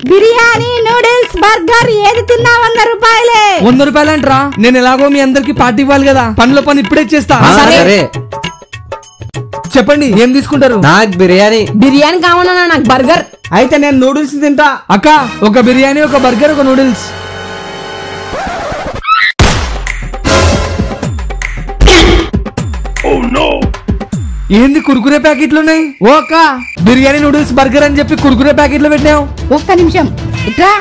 Biryani, noodles, burger ఏది తిన్నా 100 రూపాయలే. 100 రూపాయలంట్రా? నేను ఎలాగో మీ అందరికి పార్టీ ఇవ్వాలి కదా, పనిలో పని ఇప్పుడే చేస్తా. చెప్పండి ఏం తీసుకుంటారు? నాకు బిర్యానీ. బిర్యానీ కావాలన్నా, నాకు బర్గర్. అయితే నేను నూడిల్స్ తింటా. అక్క ఒక బిర్యానీ, ఒక బర్గర్, ఒక నూడిల్స్. ఏంది కుర్కురే ప్యాకెట్లు ఉన్నాయి? ఓ అక్క, బిర్యానీ, నూడిల్స్, బర్గర్ అని చెప్పి కుర్కురే ప్యాకెట్లు పెట్టినావు. ఒక్క నిమిషం ఇట్రా.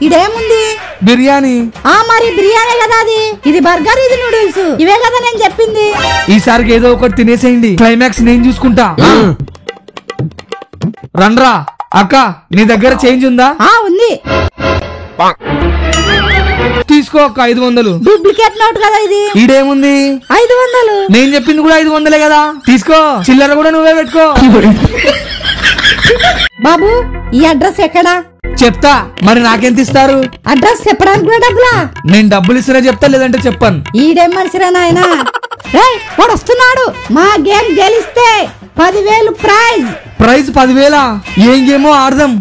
ఇదేముంది? బిర్యానీ. మరి బిర్యానీ కదా అది. ఇది బర్గర్, ఇది నూడిల్స్, ఇవే కదా నేను చెప్పింది. ఈసారికి ఏదో ఒకటి తినేసేయండి, క్లైమాక్స్ నేను చూసుకుంటా. రండ్రా. అక్క నీ దగ్గర చేంజ్ ఉందా? ఉంది. తీసుకో అక్క, 500. డూప్లికేట్ నోట్ కదా ఇది. ఈడేముంది? 500. నేను చెప్పింది కూడా 500 కదా, తీసుకో. చిల్లర కూడా నువ్వే పెట్టుకో. బాబు ఈ అడ్రస్ ఎక్కడా? చెప్తా, మరి నాకెంత ఇస్తారు? అడ్రస్ చెప్పడానికి కూడా డబ్బులా? నేను డబ్బులు ఇస్తున్నా చెప్తా, లేదంటే చెప్పాను. ఈడేం మనిషిరా నాయనా. వాడు వస్తున్నాడు. మా గేమ్ గెలిస్తే 10,000 ప్రైజ్. ప్రైజ్ 10,000? ఏం గేమో ఆడదాం.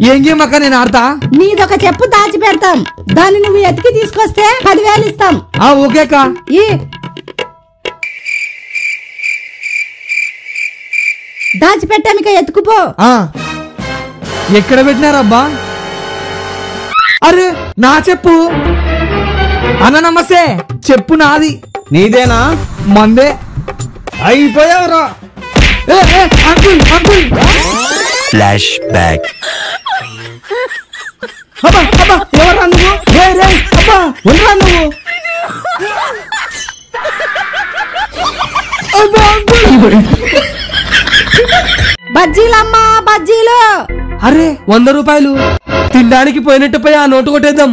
ఏం గేమ్ అక్క? నేను ఆడతా. నీదొక చెప్పు దాచి పెడతాం, దాన్ని నువ్వు ఎతికి తీసుకొస్తే 10,000 ఇస్తాం. ఓకే అక్క. దాచి పెట్టామిక ఎత్తుకుపో. ఎక్కడ పెట్టినారబ్బా? అరే నా చెప్పు. అన్న నమస్తే. చెప్పు నాది. నీదేనా? మందే. అయిపోయావరా. Uncle uncle. Flash back. ఎవరా నువ్వు? ఉండరా నువ్వు? బజ్జీలమ్మా, బజ్జీలు. అరే 100 రూపాయలు. తినడానికి పోయినట్టు పోయి ఆ నోటు కొట్టేద్దాం.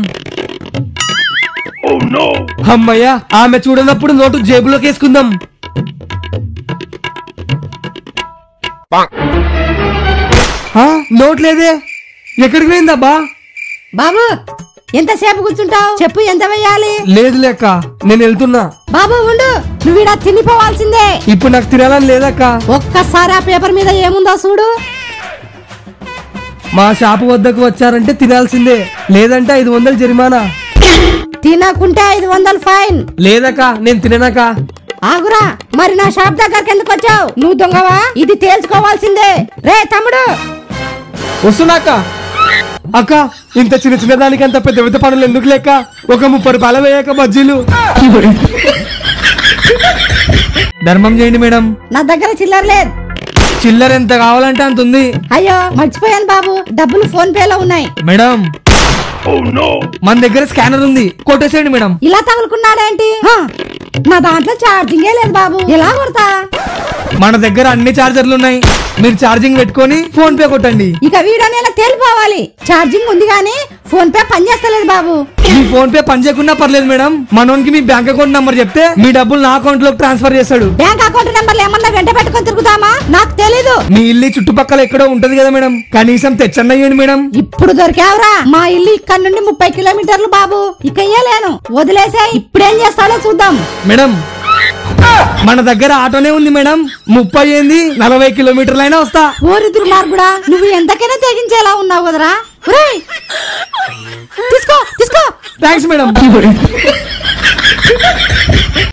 అమ్మయ్యా, ఆమె చూడనప్పుడు నోటు జేబులోకి వేసుకుందాం. నోట్ లేదే, ఎక్కడికి పోయిందబ్బా? బాబు ఎంతసేపు కూర్చుంటావు? చెప్పు, ఎంత వేయాలి? లేదు లేక, నేను వెళ్తున్నా. బాబు ఉండు, నువ్వు ఇలా తినిపోవాల్సిందే. ఇప్పుడు నాకు తినాలని లేదక్క. ఒక్కసారి ఆ పేపర్ మీద ఏముందో చూడు. మా షాపు వద్దకు వచ్చారంటే తినాల్సిందే, లేదంటే 500 జరిమానా. తినకుంటే 500 ఫైన్. లేదక్క, నేను తిననాక. ఆగురా, మరి నా షాప్ దగ్గరికి ఎందుకు వచ్చావు? నువ్వు దొంగవా? ఇది తేల్చుకోవాల్సిందే. రే తమ్ముడు. వస్తున్నాక. అక్క ఇంత చిన్న చిన్న దానికి అంత పెద్ద పెద్ద పనులు ఎందుకు లేక? ఒక 30 రూపాయలు వేయక బజ్జీలు. ధర్మం చేయండి మేడం. నా దగ్గర చిల్లర లేదు. చిల్లర ఎంత కావాలంటే అంత ఉంది. అయ్యో మర్చిపోయాను బాబు, డబ్బులు ఫోన్ పే లో ఉన్నాయి. మేడం మన దగ్గర స్కానర్ ఉంది, కొట్టేసేయండి మేడం. ఇలా తగులుకున్నాడేంటి? నా దాంట్లో ఛార్జింగే లేదు బాబు, ఎలా కొడతా? మన దగ్గర అన్ని చార్జర్లు ఉన్నాయి, మీరు ఛార్జింగ్ పెట్టుకొని ఫోన్ పే కొట్టండి. ఇక వీడియో నేను తేలిపోవాలి. ఛార్జింగ్ ఉంది కానీ ఫోన్ పే పనిచేస్తలేదు బాబు. మీ ఫోన్ పే పని చేయకుండా పర్లేదు మేడం, మనోనికి మీ బ్యాంక్ అకౌంట్ నంబర్ చెప్తే మీ డబ్బులు నా అకౌంట్ లోకి ట్రాన్స్ఫర్ చేస్తాడు. బ్యాంక్ అకౌంట్ నెంబర్లు ఏమన్నా వెంట పెట్టుకొని తిరుగుతామా? నాకు తెలీదు. మీ ఇల్లు చుట్టుపక్కల ఎక్కడో ఉంటది కదా మేడం, కనీసం తెచ్చన్నయ్యండి మేడం. ఇప్పుడు దొరికావురా. మా ఇల్లు ఇక్కడ నుండి 30 కిలోమీటర్లు బాబు, ఇక ఇయ్యలేను, వదిలేసే. ఇప్పుడేం చేస్తాడో చూద్దాం. మేడం మన దగ్గర ఆటోనే ఉంది మేడం, 30 ఏంది 40 కిలోమీటర్లైనా వస్తా. ఓరి దుర్మార్గుడా, నువ్వు ఎంతకైనా తెగించేలా ఉన్నావు కదరా. తీసుకో తీసుకో. Thanks madam.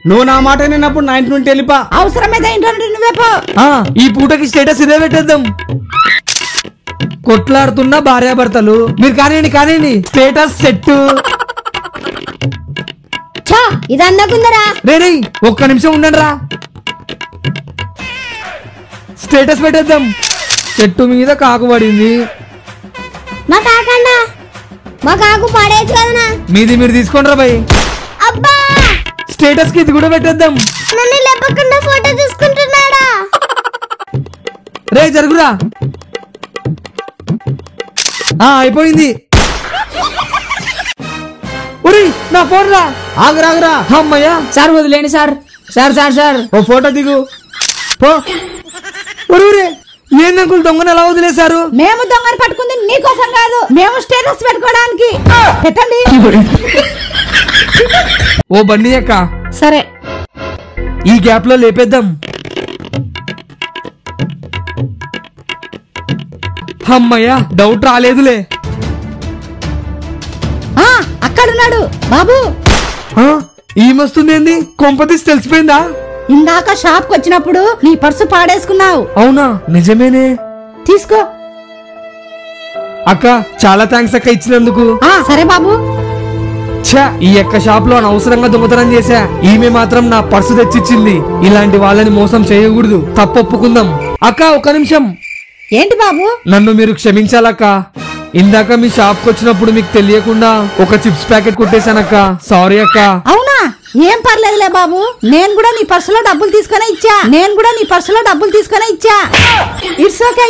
నువ్వు నా మాట విన్నప్పుడు నా ఇంటి నుండి వెళ్ళిపా. అవసరమైతే ఇంటి నుండి నువ్వే పో. ఈ పూటకి స్టేటస్ ఇదే పెట్టేద్దాం. కొట్లాడుతున్న భార్యాభర్తలు. మీరు కానివ్వండి కానివ్వండి, స్టేటస్ సెట్. ఇది అందకుందరా. రే ఒక్క నిమిషం ఉండండి రా, స్టేటస్ పెట్టేద్దాం. చెట్టు మీద కాకు పడింది. మా కాకన్నా, మా కాకు పడేచ్చు కదనా. మీది మీరు తీసుకోండి రా భయ్. అబ్బా, స్టేటస్ కి ఇది కూడా పెట్టేద్దాం. నన్ను లేపకుండా ఫోటో తీసుకుంటున్నాడా? రే జరుగురా. అయిపోయింది. నా ఫోన్ రా. ఆగురాగురా. అమ్మయ్యా. సార్ వదిలేండి సార్. సార్ సార్ సార్ ఓ ఫోటో దిగు. ఏందంకుల్ దొంగను ఎలా వదిలేశారు? మేము దొంగను పట్టుకుంది నీకోసం కాదు, మేము స్టేటస్ పెట్టుకోవడానికి. పెట్టండి. ఓ బండి అక్క. సరే, ఈ గ్యాప్ లో లేపేద్దాం. అమ్మయ్యా డౌట్ రాలేదులే. ఆ అక్కడున్నాడు బాబు. ఈమొస్తుందేంది? కొంపతీసి తెలిసిపోయిందా? ఇందాక షాప్ కు వచ్చినప్పుడు నీ పర్సు పాడేసుకున్నావు. అవునా? నిజమేనే. తీసుకో. అక్క చాలా థ్యాంక్స్ అక్క ఇచ్చినందుకు. సరే బాబు. ఛా, ఈ యొక్క షాప్ లో అనవసరంగా దొంగతనం చేశా. ఈమె మాత్రం నా పర్సు తెచ్చిచ్చింది. ఇలాంటి వాళ్ళని మోసం చేయకూడదు. తప్పు ఒప్పుకుందాం. అక్క ఒక్క నిమిషం. ఏంటి బాబు? నన్ను మీరు క్షమించాలక్క. ఇందాక మీ షాప్ కు వచ్చినప్పుడు మీకు తెలియకుండా ఒక చిప్స్ ప్యాకెట్ కొట్టేశానక్క. సారీ అక్క. అవునా? ఏం పర్లేదులే బాబు. నేను కూడా నీ పర్సులో డబ్బులు తీసుకునే ఇచ్చా. It's okay.